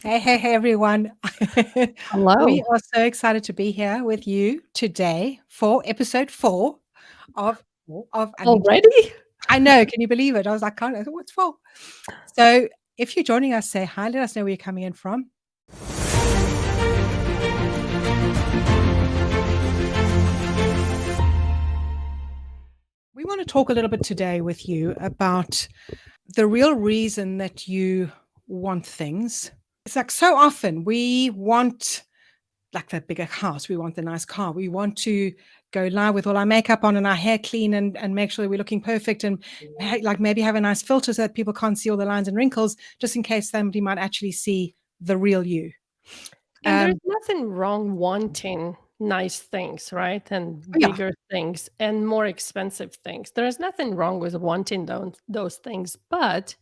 Hey, everyone. We Hello. are so excited to be here with you today for episode 4 of I mean, Already? I know, can you believe it? I was like, "Can't I thought, what's 4?" So, if you're joining us, say hi, let us know where you're coming in from. We wanna talk a little bit today with you about the real reason that you want things. It's like so often we want like that bigger house. We want the nice car. We want to go live with all our makeup on and our hair clean and make sure that we're looking perfect and like maybe have a nice filter so that people can't see all the lines and wrinkles, just in case somebody might actually see the real you. And there's Um, nothing wrong wanting nice things, right? oh And yeah, bigger things and more expensive things. There's nothing wrong with wanting those things, but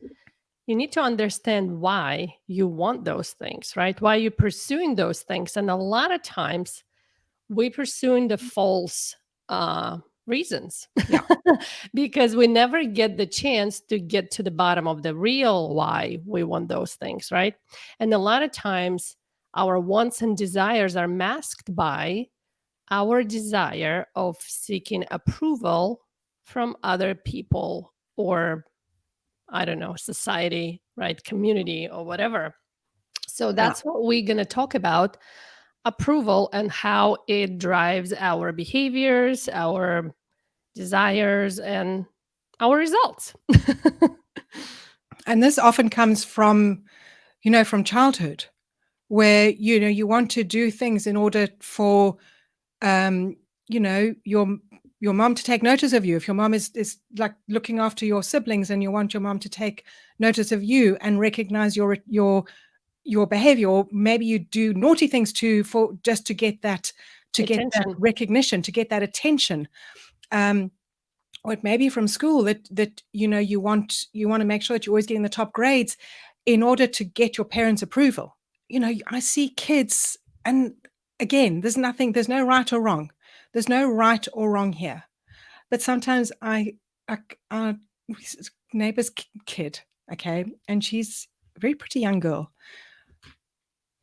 you need to understand why you want those things, right? Why you're pursuing those things. And a lot of times we pursuing the false reasons yeah, because we never get the chance to get to the bottom of the real why we want those things, right? And a lot of times our wants and desires are masked by our desire of seeking approval from other people or, I don't know, society, right? Community or whatever. So yeah. that's what we're going to talk about, approval and how it drives our behaviors, our desires, and our results. And this often comes from, from childhood, where you want to do things in order for um, your mom to take notice of you. If your mom is like looking after your siblings and you want your mom to take notice of you and recognize your behavior, or maybe you do naughty things too for just to get that Attention. recognition, to get that attention. Um, or it may be from school that you want to make sure that you're always getting the top grades in order to get your parents' approval. I see kids, and again, there's no right or wrong. There's no right or wrong here. But sometimes our neighbor's kid, okay, and she's a very pretty young girl.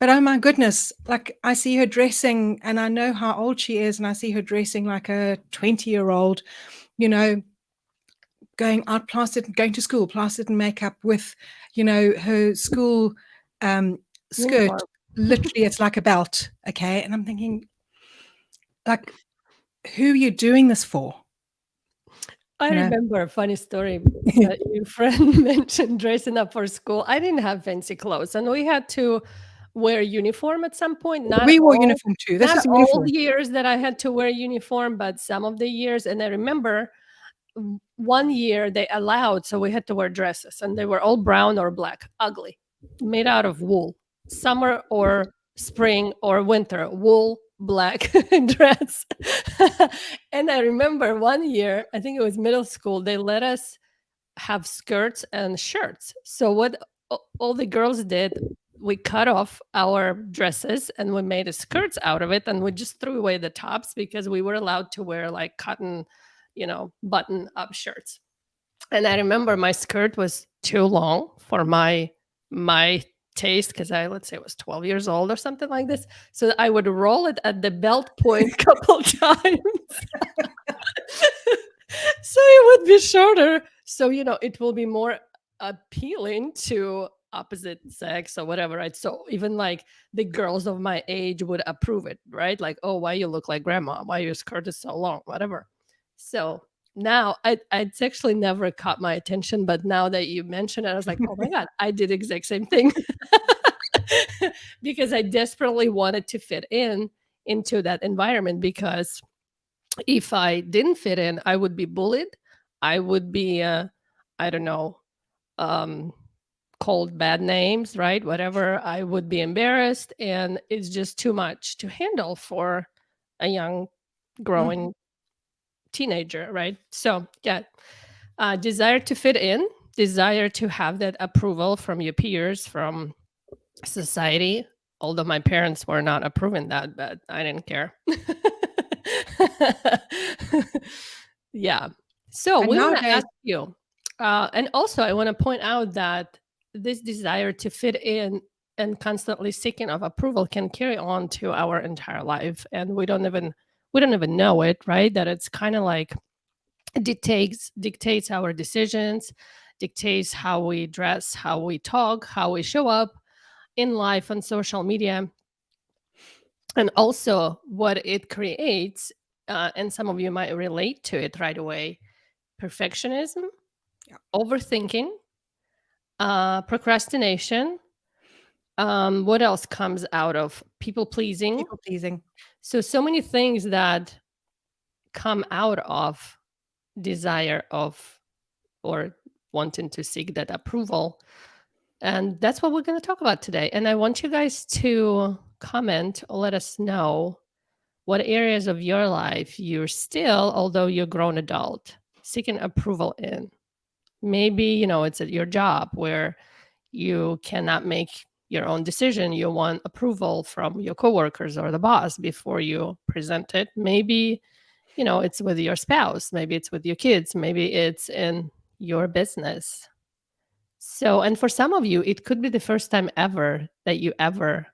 But oh my goodness, like I see her dressing, and I know how old she is, and I see her dressing like a 20-year-old, you know, going out plastered, going to school plastered in makeup with, her school um, skirt. Uniform. Literally, it's like a belt, okay? And I'm thinking, like, who are you doing this for? I You know? remember a funny story that your friend mentioned dressing up for school. I didn't have fancy clothes, and we had to wear uniform at some point. We wore uniform too. This Not is all uniform. the years that I had to wear uniform, but some of the years. And I remember one year they allowed, so we had to wear dresses, and they were all brown or black, ugly, made out of wool, summer or spring or winter, wool black dress. And I remember one year, I think it was middle school, they let us have skirts and shirts. So what all the girls did, we cut off our dresses and we made a skirts out of it, and we just threw away the tops because we were allowed to wear like cotton, button up shirts. And I remember my skirt was too long for my taste because I, let's say, I was 12 years old or something like this. So I would roll it at the belt point couple times. So it would be shorter. So, it will be more appealing to opposite sex or whatever, right? So even like the girls of my age would approve it, right? Like, oh, why you look like grandma? Why your skirt is so long? Whatever. So now it's actually never caught my attention, but now that you mentioned it, I was like, oh my God, I did the exact same thing. Because I desperately wanted to fit into that environment, because if I didn't fit in, I would be bullied. I would be, I don't know, um, called bad names, right? Whatever. I would be embarrassed. And it's just too much to handle for a young, Mm. growing teenager, right? So, yeah, desire to fit in, desire to have that approval from your peers, from society. Although my parents were not approving that, but I didn't care. Yeah. So And we want to nowadays, ask you, and also I want to point out that this desire to fit in and constantly seeking of approval can carry on to our entire life, and we don't even know it, right? That it's kind of like dictates our decisions, dictates how we dress, how we talk, how we show up in life on social media, and also what it creates. And some of you might relate to it right away: perfectionism, Yeah. overthinking, procrastination. What else comes out of people pleasing? People pleasing. So many things that come out of desire of, or wanting to seek that approval. And that's what we're going to talk about today. And I want you guys to comment or let us know what areas of your life you're still, although you're a grown adult, seeking approval in. Maybe, it's at your job where you cannot make your own decision. You want approval from your coworkers or the boss before you present it. Maybe, it's with your spouse. Maybe it's with your kids. Maybe it's in your business. So, and for some of you, it could be the first time ever that you ever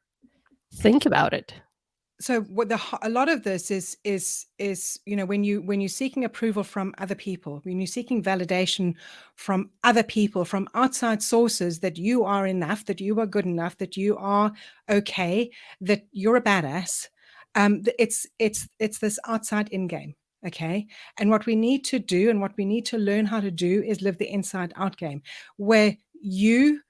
think about it. So what a lot of this is when you're seeking approval from other people, when you're seeking validation from other people, from outside sources, that you are enough, that you are good enough, that you are okay, that you're a badass. It's this outside in game. Okay. And what we need to do, and what we need to learn how to do, is live the inside out game, where you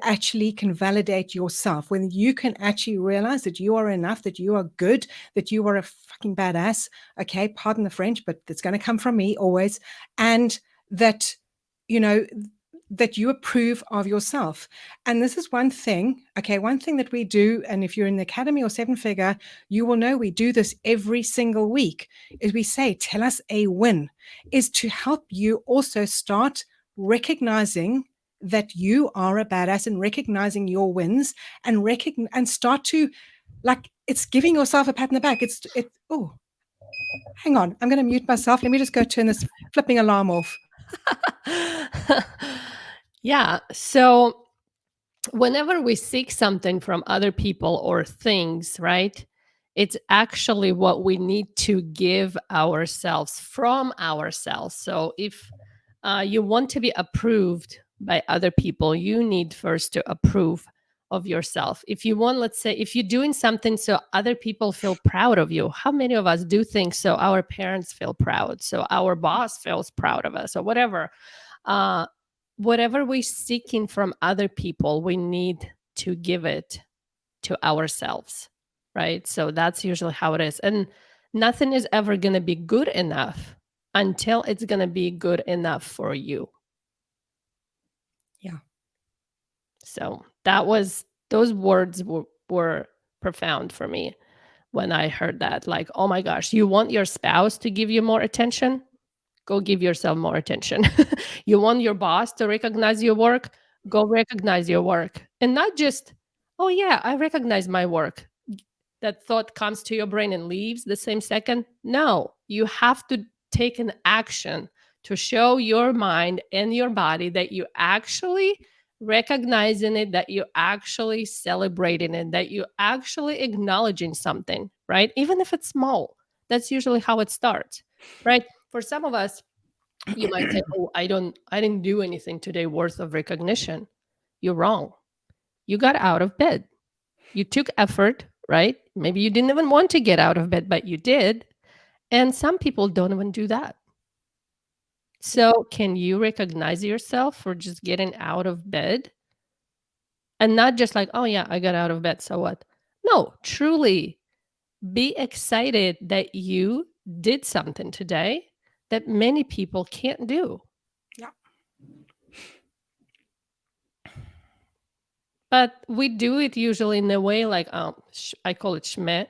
actually can validate yourself, when you can actually realize that you are enough, that you are good, that you are a fucking badass. Okay, pardon the French, but it's going to come from me always. And that, that you approve of yourself. And this is one thing that we do. And if you're in the academy or seven figure, you will know we do this every single week. Is we say, tell us a win, is to help you also start recognizing that you are a badass, and recognizing your wins, and start to, like, it's giving yourself a pat on the back. Oh, hang on, I'm going to mute myself. Let me just go turn this flipping alarm off. Yeah. So whenever we seek something from other people or things, right, it's actually what we need to give ourselves from ourselves. So if you want to be approved by other people, you need first to approve of yourself. If you want, let's say, if you're doing something so other people feel proud of you, how many of us do things so our parents feel proud, so our boss feels proud of us, or whatever? Whatever we're seeking from other people, we need to give it to ourselves, right? So that's usually how it is. And nothing is ever going to be good enough until it's going to be good enough for you. Yeah. So those words were profound for me when I heard that. Like, oh my gosh, you want your spouse to give you more attention? Go give yourself more attention. You want your boss to recognize your work? Go recognize your work. And not just, oh yeah, I recognize my work. That thought comes to your brain and leaves the same second. No, you have to take an action to show your mind and your body that you actually recognizing it, that you actually celebrating it, that you actually acknowledging something, right? Even if it's small. That's usually how it starts, right? For some of us, you might say, "Oh, I didn't do anything today worth of recognition." You're wrong. You got out of bed. You took effort, right? Maybe you didn't even want to get out of bed, but you did. And some people don't even do that. So, can you recognize yourself for just getting out of bed? And not just like, "Oh yeah, I got out of bed, so what?" No, truly be excited that you did something today that many people can't do. Yeah. But we do it usually in a way like, I call it schmeh.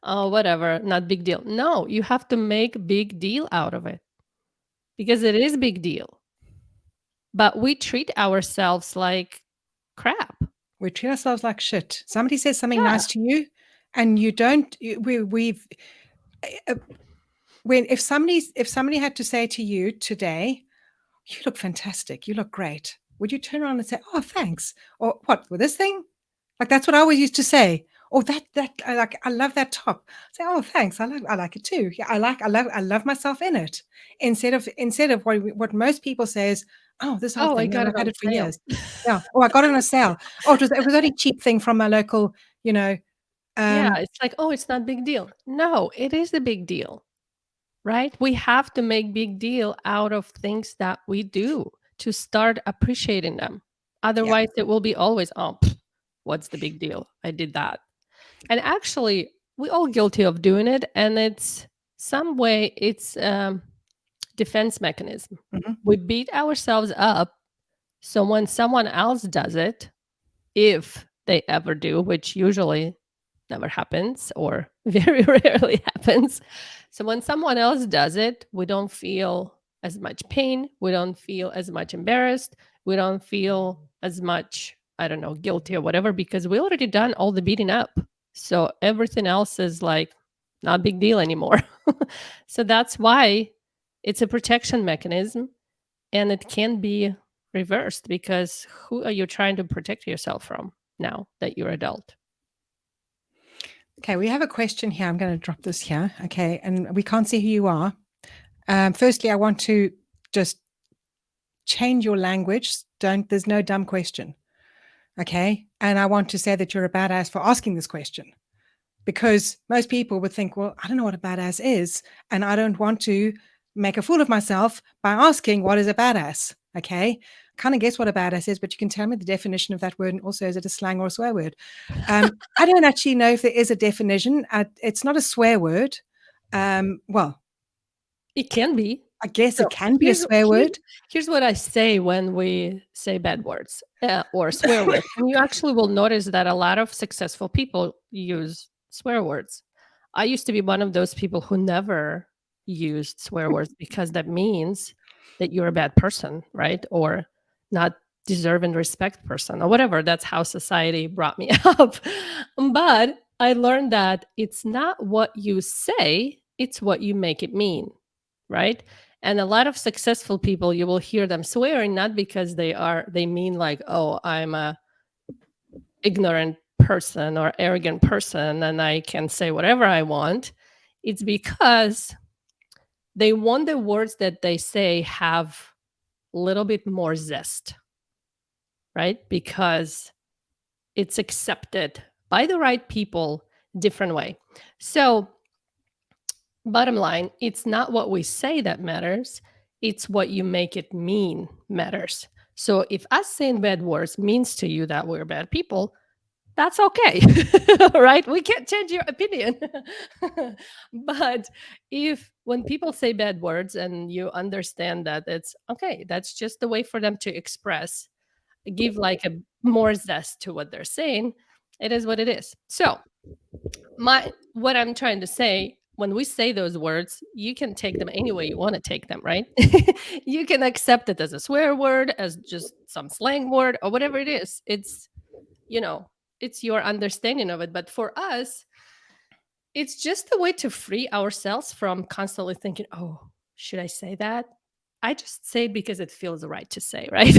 Oh, whatever, not big deal. No, you have to make big deal out of it because it is big deal. But we treat ourselves like crap. We treat ourselves like shit. Somebody says something Yeah. nice to you, and you don't. If somebody had to say to you today, "You look fantastic. You look great," would you turn around and say, "Oh, thanks," or what with this thing? Like that's what I always used to say. Oh, that I like. I love that top. Say, oh, thanks. I like it too. Yeah, I love myself in it. Instead of what most people say is, oh, this old Oh, I thing, and got I've it had on it for sale. years. Yeah. Oh, I got it on a sale. Oh, it was only cheap thing from my local. You know. Yeah, Um, it's like, "Oh, it's not big deal." No, it is a big deal, right? We have to make big deal out of things that we do to start appreciating them. yeah. Otherwise, it will be always, "Oh, pfft, what's the big deal? I did that." And actually, we all guilty of doing it, and it's some way it's defense mechanism. Mhm. We beat ourselves up, so when someone else does it, if they ever do, which usually never happens or very rarely happens. So when someone else does it, we don't feel as much pain, we don't feel as much embarrassed, we don't feel as much, I don't know, guilty or whatever, because we already done all the beating up. So everything else is like not a big deal anymore. So that's why it's a protection mechanism, and it can be reversed, because who are you trying to protect yourself from now that you're adult? Okay, we have a question here. I'm going to drop this here. Okay, and we can't see who you are. Firstly, I want to just change your language. Don't. There's no dumb question. Okay, and I want to say that you're a badass for asking this question, because most people would think, well, I don't know what a badass is, and I don't want to make a fool of myself by asking what is a badass. Okay, kind of guess what a badass is, but you can tell me the definition of that word, and also is it a slang or a swear word? I don't actually know if there is a definition. It's not a swear word. Well, It can be. I guess So it can be a here's swear here's word. here's what I say when we say bad words or swear words, and you actually will notice that a lot of successful people use swear words. I used to be one of those people who never used swear words, because that means that you're a bad person, right? Or not deserve and respect person or whatever. That's how society brought me up. But I learned that it's not what you say, it's what you make it mean, right? And a lot of successful people, you will hear them swearing, not because they mean like, oh, I'm a ignorant person or arrogant person and I can say whatever I want. It's because they want the words that they say have a little bit more zest, right? Because it's accepted by the right people different way. So bottom line, it's not what we say that matters, it's what you make it mean matters. So if us saying bad words means to you that we're bad people, that's okay. Right? We can't change your opinion. But if when people say bad words and you understand that it's okay, that's just the way for them to express, give like a more zest to what they're saying, it is what it is. So my what I'm trying to say, when we say those words, you can take them any way you want to take them, right? You can accept it as a swear word, as just some slang word, or whatever it is. It's, you know, it's your understanding of it. But for us, it's just a way to free ourselves from constantly thinking, oh, should I say that? I just say it because it feels right to say, right?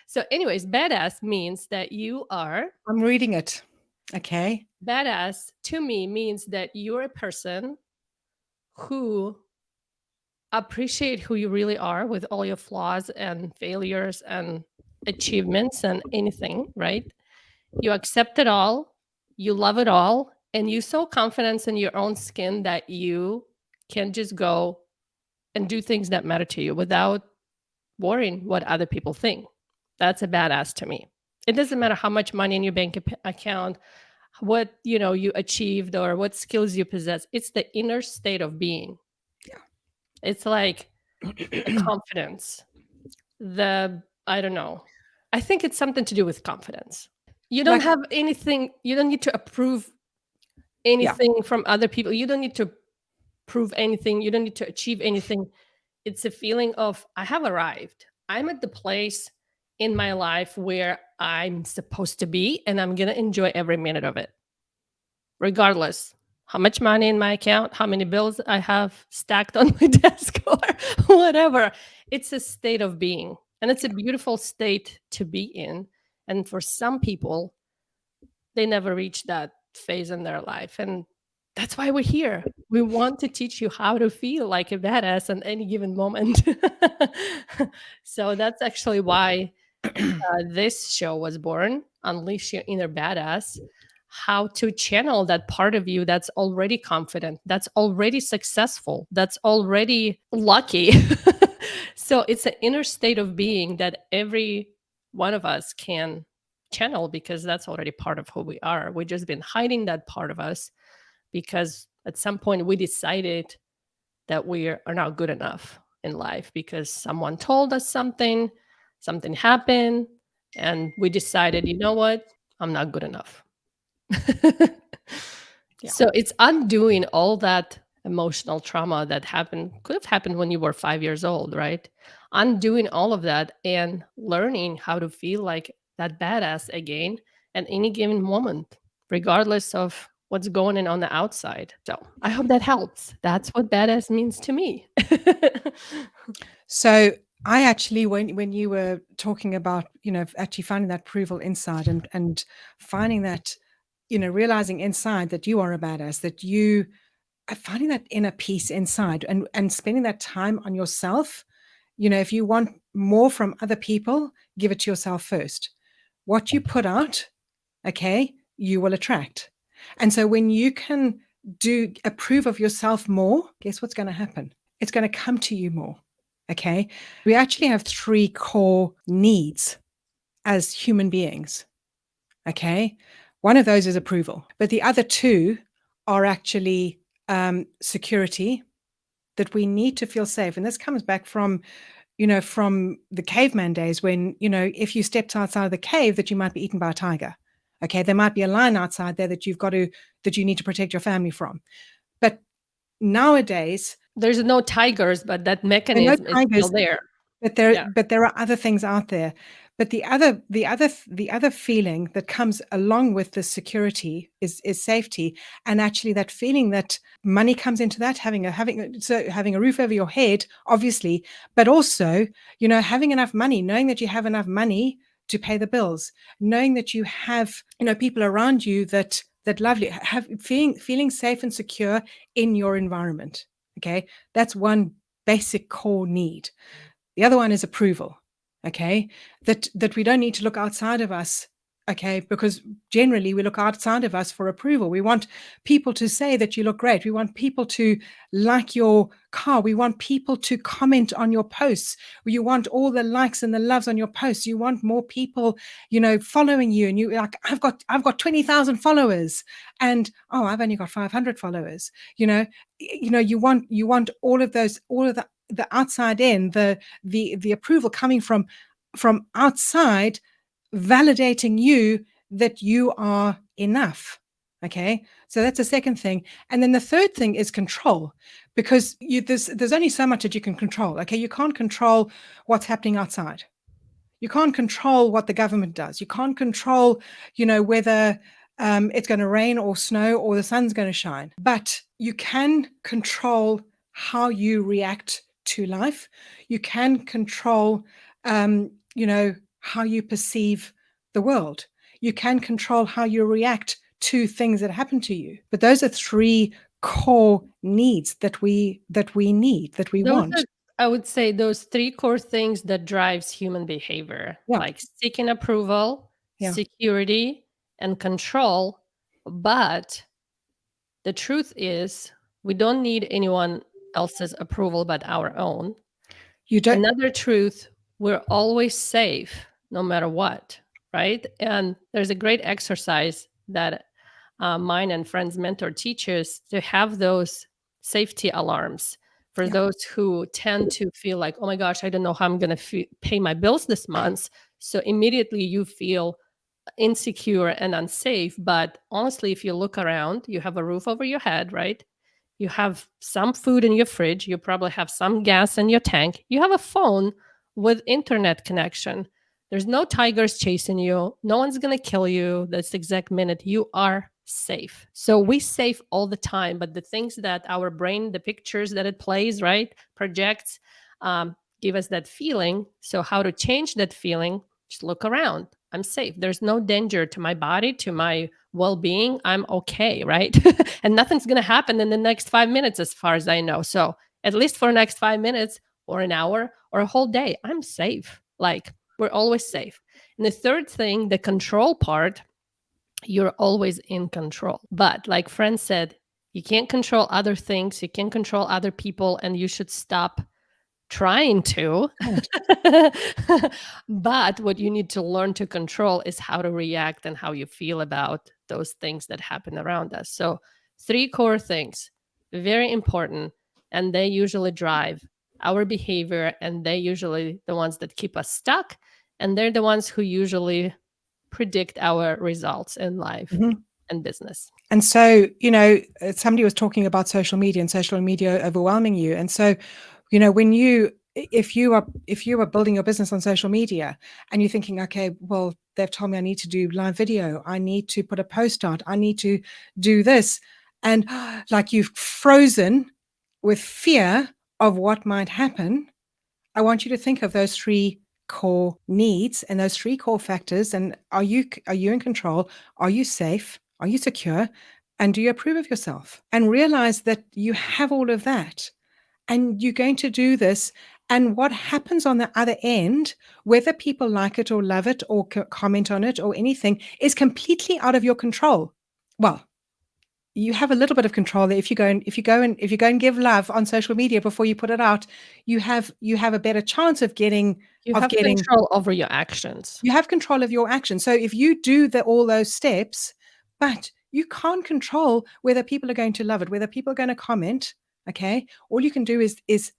So, anyways, badass means that you are I'm reading it. Okay. badass to me means that you're a person who appreciate who you really are with all your flaws and failures and achievements and anything, right? You accept it all, you love it all, and you so confidence in your own skin that you can just go and do things that matter to you without worrying what other people think. That's a badass to me. It doesn't matter how much money in your bank account, what you achieved, or what skills you possess. It's the inner state of being. Yeah. It's like the confidence, the I don't know, I think it's something to do with confidence. You don't Like, have anything, you don't need to approve yeah. anything from other people, you don't need to prove anything, you don't need to achieve anything. It's a feeling of, I have arrived, I'm at the place in my life where I'm supposed to be, and I'm going to enjoy every minute of it, regardless how much money in my account, how many bills I have stacked on my desk, or whatever. It's a state of being, and it's a beautiful state to be in. And for some people, they never reach that phase in their life. And that's why we're here. We want to teach you how to feel like a badass at any given moment. So that's actually why this show was born, Unleash Your Inner Badass. How to channel that part of you that's already confident, that's already successful, that's already lucky. So it's an inner state of being that every one of us can channel, because that's already part of who we are. We've just been hiding that part of us because at some point we decided that we are not good enough in life because someone told us something, something happened, and we decided, you know what, I'm not good enough. Yeah. So it's undoing all that emotional trauma that happened, could have happened when you were 5 years old, right? Undoing all of that and learning how to feel like that badass again at any given moment, regardless of what's going on the outside. So I hope that helps. That's what badass means to me. So I actually, when you were talking about, actually finding that approval inside and finding that, realizing inside that you are a badass, that you are finding that inner peace inside and spending that time on yourself. If you want more from other people, give it to yourself first. What you put out, okay, you will attract. And so when you can approve of yourself more, guess what's going to happen? It's going to come to you more. Okay. We actually have 3 core needs as human beings. Okay. One of those is approval, but the other 2 are actually security, that we need to feel safe. And this comes back from the caveman days when, if you stepped outside of the cave, that you might be eaten by a tiger. Okay. There might be a lion outside there that you need to protect your family from. But nowadays, there's no tigers, but that there are no mechanism is still tigers, there. but Yeah. there are other things out there. But the other feeling that comes along with the security is safety, and actually that feeling that money comes into that, having a roof over your head, obviously, but also having enough money, knowing that you have enough money to pay the bills, knowing that you have people around you that love you, feeling safe and secure in your environment. Okay, that's one basic core need. The other one is approval. Okay, that we don't need to look outside of us. Okay, because generally we look outside of us for approval. We want people to say that you look great. We want people to like your car. We want people to comment on your posts. You want all the likes and the loves on your posts. You want more people, following you. And you like, I've got 20,000 followers, and I've only got 500 followers. You want all of those, all of the outside in, the approval coming from outside, validating you that you are enough. Okay, so that's the second thing. And then the third thing is control, because there's only so much that you can control. Okay, you can't control what's happening outside. You can't control what the government does. You can't control whether it's going to rain or snow or the sun's going to shine, but you can control how you react to life. You can control how you perceive the world. You can control how you react to things that happen to you. But those are 3 core needs that we want. I would say those 3 core things that drives human behavior, Yeah. like seeking approval, Yeah. security, and control. But the truth is, we don't need anyone else's approval but our own. You don't. Another truth, we're always safe no matter what, right? And there's a great exercise that mine and friends mentor teachers to have those safety alarms for Yeah. those who tend to feel like, oh my gosh, I don't know how I'm going to pay my bills this month. So immediately you feel insecure and unsafe. But honestly, if you look around, you have a roof over your head, right? You have some food in your fridge. You probably have some gas in your tank. You have a phone with internet connection. There's no tigers chasing you. No one's going to kill you this exact minute. You are safe. So we safe all the time, but the things that our brain, the pictures that it plays, right, projects, give us that feeling. So how to change that feeling? Just look around. I'm safe. There's no danger to my body, to my well-being. I'm okay, right? And nothing's going to happen in the next 5 minutes, as far as I know. So at least for the next 5 minutes or an hour or a whole day, I'm safe. Like, we're always safe. And the third thing, the control part, you're always in control. But like Fran said, you can't control other things, you can't control other people, and you should stop trying to. But what you need to learn to control is how to react and how you feel about those things that happen around us. So, three core things, very important, and they usually drive our behavior, and they usually the ones that keep us stuck, and they're the ones who usually predict our results in life Mhm. and business. And so, somebody was talking about social media and social media overwhelming you. And so, when if you are building your business on social media and you're thinking, okay, well, they've told me I need to do live video, I need to put a post out, I need to do this, and like you've frozen with fear of what might happen, I want you to think of those three core needs and those three core factors. And are you in control? Are you safe? Are you secure? And do you approve of yourself? And realize that you have all of that. And you're going to do this. And what happens on the other end, whether people like it or love it or comment on it or anything, is completely out of your control. Well, you have a little bit of control there. If you go and give love on social media before you put it out, you have a better chance of getting You have control over your actions. you have control of your actions. So if you do all those steps, but you can't control whether people are going to love it, whether people are going to comment. Okay, all you can do is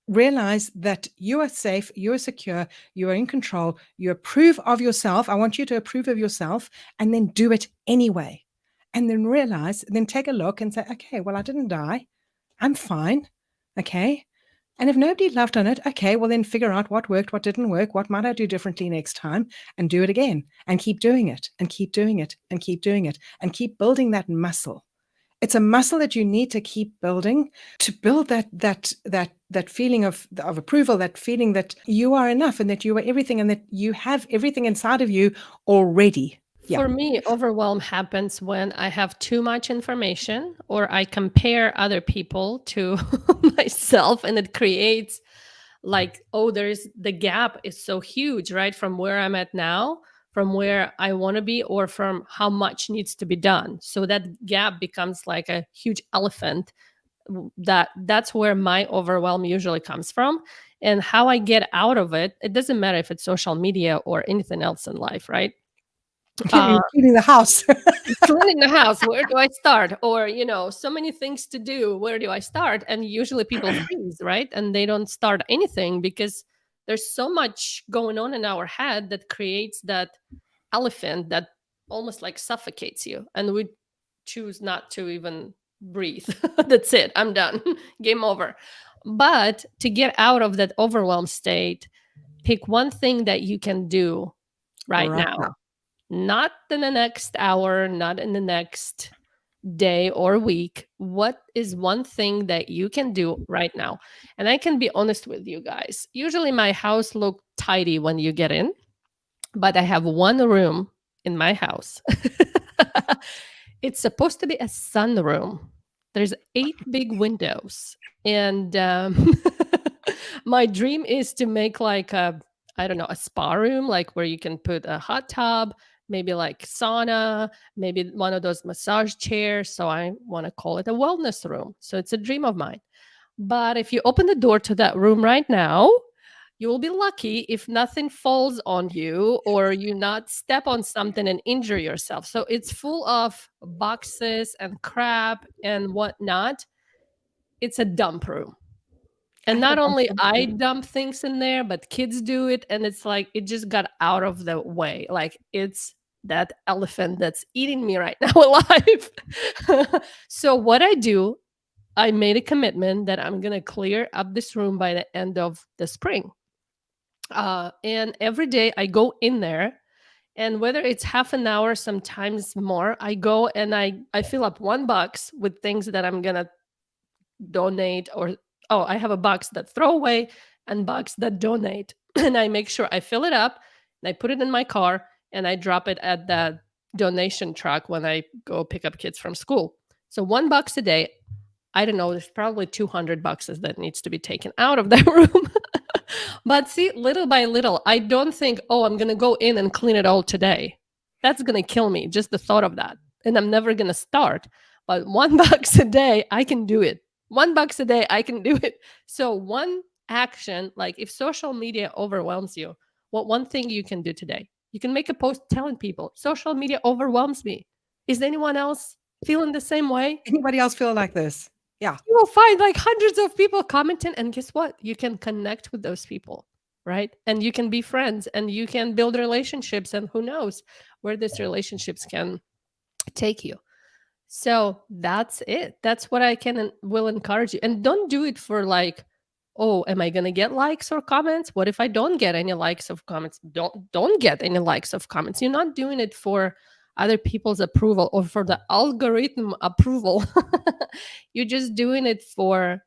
realize that you are safe, you are secure, you are in control, you approve of yourself. I want you to approve of yourself, and then do it anyway. And then take a look and say, okay, well, I didn't die. I'm fine. Okay. And if nobody loved on it, okay, well, then figure out what worked, what didn't work, what might I do differently next time, and do it again, and keep doing it, and keep doing it, and keep doing it, and keep building that muscle. It's a muscle that you need to keep building to build that feeling of approval, that feeling that you are enough and that you are everything and that you have everything inside of you already. Yeah. For me, overwhelm happens when I have too much information or I compare other people to myself, and it creates like, oh, the gap is so huge, right? From where I'm at now, from where I want to be, or from how much needs to be done. So that gap becomes like a huge elephant. That's where my overwhelm usually comes from. And how I get out of it, it doesn't matter if it's social media or anything else in life, right? Cleaning the house. Cleaning the house, where do I start? Or, so many things to do, where do I start? And usually people freeze, right? And they don't start anything because there's so much going on in our head that creates that elephant that almost like suffocates you. And we choose not to even breathe. That's it. I'm done. Game over. But to get out of that overwhelmed state, pick one thing that you can do right now. Not in the next hour, not in the next day or week. What is one thing that you can do right now? And I can be honest with you guys. Usually my house looks tidy when you get in, but I have one room in my house. It's supposed to be a sunroom. There's 8 big windows. And my dream is to make like I don't know, a spa room, like where you can put a hot tub, maybe like sauna, maybe one of those massage chairs. So I want to call it a wellness room. So it's a dream of mine. But if you open the door to that room right now, you will be lucky if nothing falls on you or you not step on something and injure yourself. So it's full of boxes and crap and whatnot. It's a dump room. And not only I dump things in there, but kids do it. And it's like, it just got out of the way. Like, it's that elephant that's eating me right now alive. So what I do, I made a commitment that I'm going to clear up this room by the end of the spring. And every day I go in there, and whether it's half an hour, sometimes more, I go and I fill up one box with things that I'm going to donate, or I have a box that throw away and box that donate. And I make sure I fill it up and I put it in my car and I drop it at the donation truck when I go pick up kids from school. So $1 a day, I don't know, there's probably 200 boxes that needs to be taken out of that room. But see, little by little, I don't think, oh, I'm going to go in and clean it all today. That's going to kill me, just the thought of that. And I'm never going to start. But $1 a day, I can do it. $1 a day, I can do it. So one action, like if social media overwhelms you, what one thing you can do today? You can make a post telling people, social media overwhelms me. Is anyone else feeling the same way? Anybody else feel like this? Yeah. You will find like hundreds of people commenting, and guess what? You can connect with those people, right? And you can be friends, and you can build relationships, and who knows where these relationships can take you. So that's it. That's what I can and will encourage you. And don't do it for like, oh, am I gonna get likes or comments? What if I don't get any likes of comments? Don't get any likes of comments. You're not doing it for other people's approval or for the algorithm approval. You're just doing it for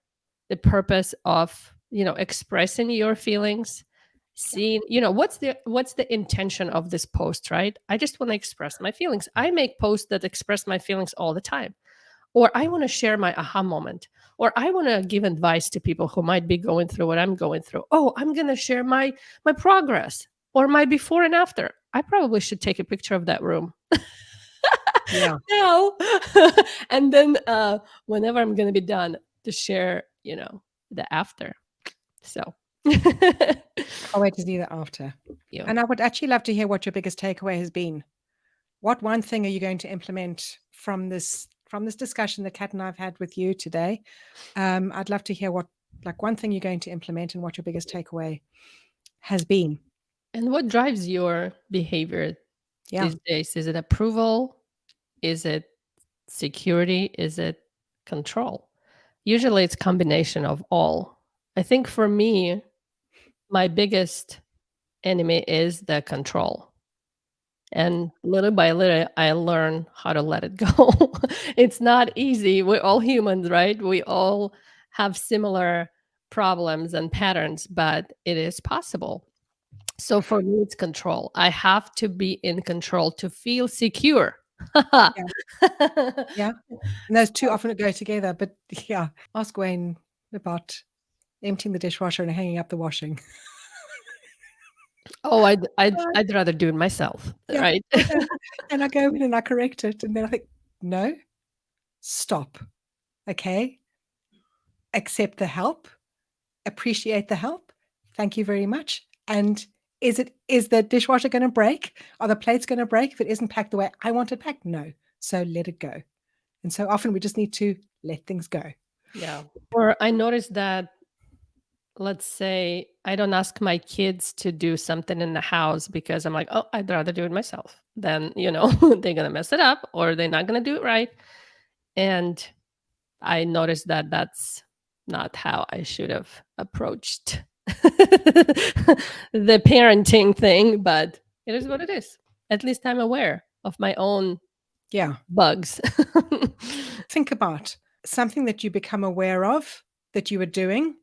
the purpose of, expressing your feelings, seeing, what's the intention of this post, right? I just want to express my feelings. I make posts that express my feelings all the time, or I want to share my aha moment, or I want to give advice to people who might be going through what I'm going through. Oh, I'm going to share my progress or my before and after. I probably should take a picture of that room. Yeah. No. And then whenever I'm going to be done, to share, the after. So Can't wait to see that after. Yeah. And I would actually love to hear what your biggest takeaway has been. What one thing are you going to implement from this discussion that Kat and I've had with you today? I'd love to hear what one thing you're going to implement and what your biggest takeaway has been. And what drives your behavior these days? Is it approval? Is it security? Is it control? Usually it's combination of all. I think for me, my biggest enemy is the control. And little by little, I learn how to let it go. It's not easy. We're all humans, right? We all have similar problems and patterns, but it is possible. So for me, it's control. I have to be in control to feel secure. Yeah. And those two often go together, but yeah. Ask Wayne about emptying the dishwasher and hanging up the washing. Oh, I'd rather do it myself, Yeah. right? And I go in and I correct it, and then I think, no, stop. Okay. Accept the help, appreciate the help. Thank you very much. And is the dishwasher going to break? Are the plates going to break if it isn't packed the way I want it packed? No. So let it go. And so often we just need to let things go. Yeah. Or I noticed that, let's say I don't ask my kids to do something in the house because I'm like, oh, I'd rather do it myself. Then, they're going to mess it up or they're not going to do it right. And I noticed that that's not how I should have approached the parenting thing, but it is what it is. At least I'm aware of my own bugs. Think about something that you become aware of that you are doing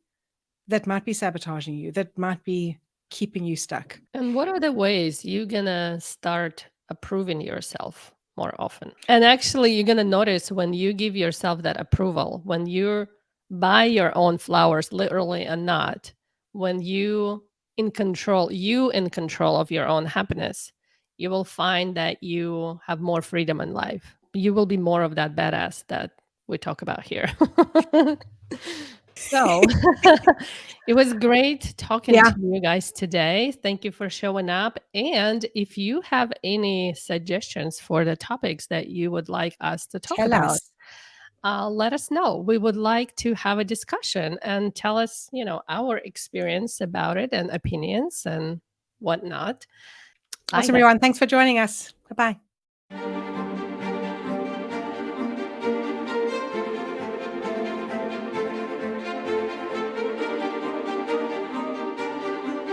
that might be sabotaging you, that might be keeping you stuck. And what are the ways you're gonna start approving yourself more often? And actually, you're gonna notice when you give yourself that approval, when you buy your own flowers, literally and not, when you in control of your own happiness, you will find that you have more freedom in life. You will be more of that badass that we talk about here. So it was great talking to you guys today. Thank you for showing up. And if you have any suggestions for the topics that you would like us to talk about, let us know. We would like to have a discussion and tell us, our experience about it and opinions and whatnot. Awesome, everyone. Thanks for joining us. Bye-bye.